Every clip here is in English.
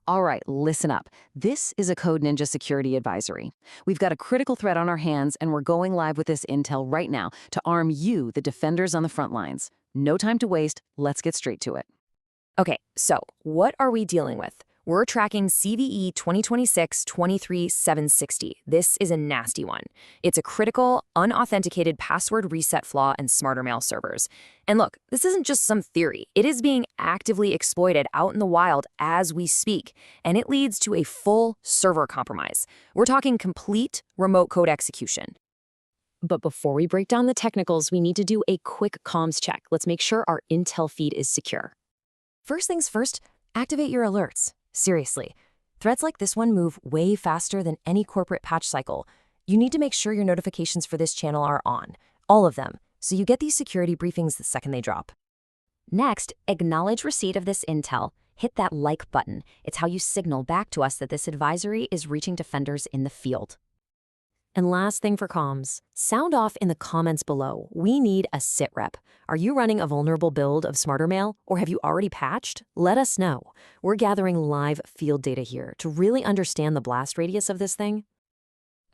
All right, listen up. This is a Code Ninja security advisory. We've got a critical threat on our hands, and we're going live with this intel right now to arm you, the defenders on the front lines. No time to waste. Let's get straight to it. Okay, so what are we dealing with? We're tracking CVE 2026-23760. This is a nasty one. It's a critical, unauthenticated password reset flaw in SmarterMail servers. And look, this isn't just some theory. It is being actively exploited out in the wild as we speak, and it leads to a full server compromise. We're talking complete remote code execution. But before we break down the technicals, we need to do a quick comms check. Let's make sure our intel feed is secure. First things first, activate your alerts. Seriously, threads like this one move way faster than any corporate patch cycle. You need to make sure your notifications for this channel are on, all of them, so you get these security briefings the second they drop. Next, acknowledge receipt of this intel. Hit that like button. It's how you signal back to us that this advisory is reaching defenders in the field. And last thing for comms, sound off in the comments below. We need a sitrep. Are you running a vulnerable build of SmarterMail, or have you already patched? Let us know. We're gathering live field data here to really understand the blast radius of this thing.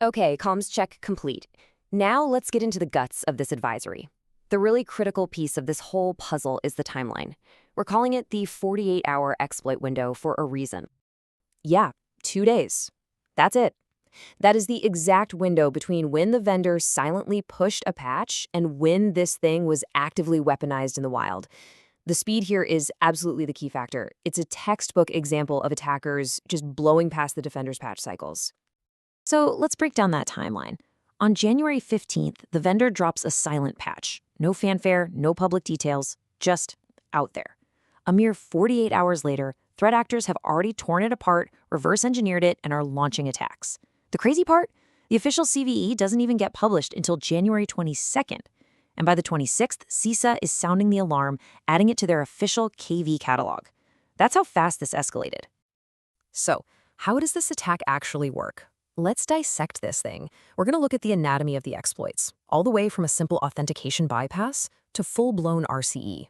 Okay, comms check complete. Now let's get into the guts of this advisory. The really critical piece of this whole puzzle is the timeline. We're calling it the 48-hour exploit window for a reason. Yeah, 2 days. That's it. That is the exact window between when the vendor silently pushed a patch and when this thing was actively weaponized in the wild. The speed here is absolutely the key factor. It's a textbook example of attackers just blowing past the defender's patch cycles. So let's break down that timeline. On January 15th, the vendor drops a silent patch. No fanfare, no public details, just out there. A mere 48 hours later, threat actors have already torn it apart, reverse engineered it, and are launching attacks. The crazy part? The official CVE doesn't even get published until January 22nd. And by the 26th, CISA is sounding the alarm, adding it to their official KV catalog. That's how fast this escalated. So, how does this attack actually work? Let's dissect this thing. We're going to look at the anatomy of the exploits, all the way from a simple authentication bypass to full-blown RCE.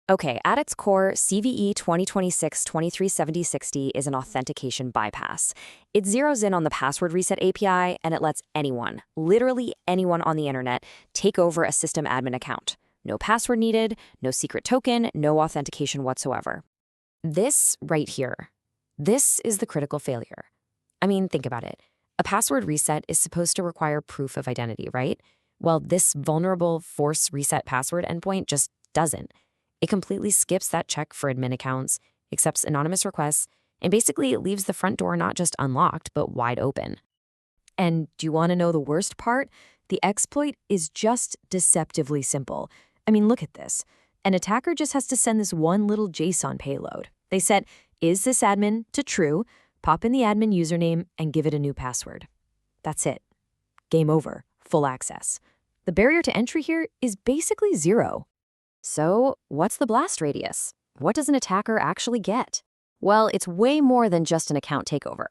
Okay, at its core, CVE 2026-23760 is an authentication bypass. It zeroes in on the password reset API, and it lets anyone, literally anyone on the internet, take over a system admin account. No password needed, no secret token, no authentication whatsoever. This right here, this is the critical failure. I mean, think about it. A password reset is supposed to require proof of identity, right? Well, this vulnerable force reset password endpoint just doesn't. It completely skips that check for admin accounts, accepts anonymous requests, and basically it leaves the front door not just unlocked, but wide open. And do you want to know the worst part? The exploit is just deceptively simple. I mean, look at this. An attacker just has to send this one little JSON payload. They set isThisAdmin to true, pop in the admin username, and give it a new password. That's it. Game over. Full access. The barrier to entry here is basically zero. So, what's the blast radius? What does an attacker actually get? Well, it's way more than just an account takeover.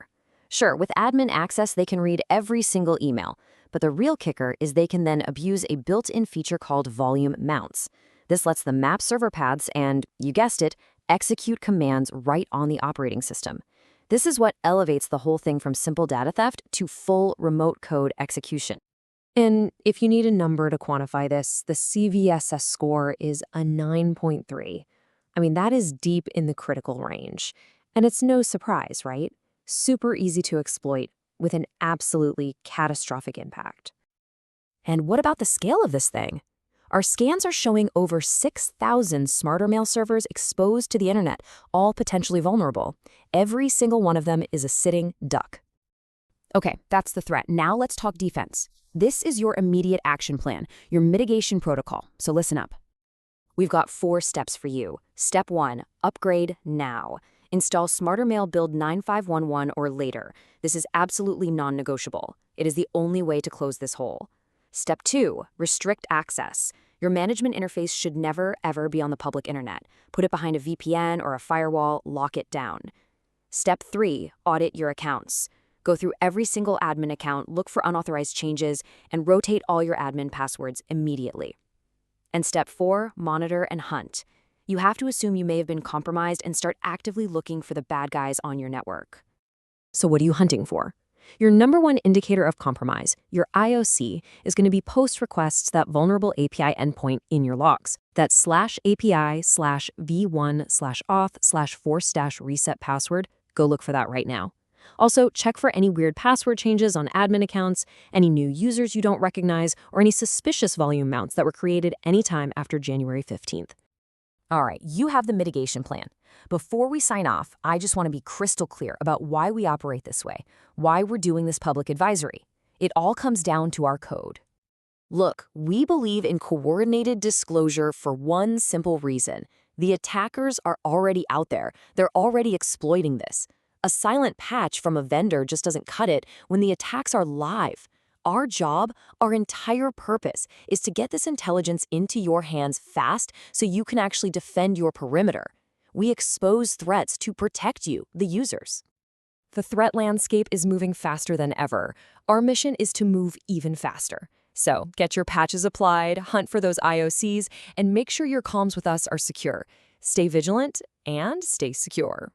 Sure, with admin access, they can read every single email, but the real kicker is they can then abuse a built-in feature called volume mounts. This lets them map server paths and, you guessed it, execute commands right on the operating system. This is what elevates the whole thing from simple data theft to full remote code execution. And if you need a number to quantify this, the CVSS score is a 9.3. I mean, that is deep in the critical range. And it's no surprise, right? Super easy to exploit with an absolutely catastrophic impact. And what about the scale of this thing? Our scans are showing over 6,000 SmarterMail servers exposed to the internet, all potentially vulnerable. Every single one of them is a sitting duck. Okay, that's the threat. Now let's talk defense. This is your immediate action plan, your mitigation protocol, so listen up. We've got 4 steps for you. Step 1, upgrade now. Install SmarterMail build 9511 or later. This is absolutely non-negotiable. It is the only way to close this hole. Step 2, restrict access. Your management interface should never, ever be on the public internet. Put it behind a VPN or a firewall, lock it down. Step 3, audit your accounts. Go through every single admin account, look for unauthorized changes, and rotate all your admin passwords immediately. And step 4, monitor and hunt. You have to assume you may have been compromised and start actively looking for the bad guys on your network. So what are you hunting for? Your number one indicator of compromise, your IOC, is going to be post requests that vulnerable API endpoint in your logs. That's /API/v1/auth/force-reset password. Go look for that right now. Also, check for any weird password changes on admin accounts, any new users you don't recognize, or any suspicious volume mounts that were created anytime after January 15th. All right, you have the mitigation plan. Before we sign off, I just want to be crystal clear about why we operate this way, why we're doing this public advisory. It all comes down to our code. Look, we believe in coordinated disclosure for one simple reason. The attackers are already out there. They're already exploiting this. A silent patch from a vendor just doesn't cut it when the attacks are live. Our job, our entire purpose, is to get this intelligence into your hands fast so you can actually defend your perimeter. We expose threats to protect you, the users. The threat landscape is moving faster than ever. Our mission is to move even faster. So get your patches applied, hunt for those IOCs, and make sure your comms with us are secure. Stay vigilant and stay secure.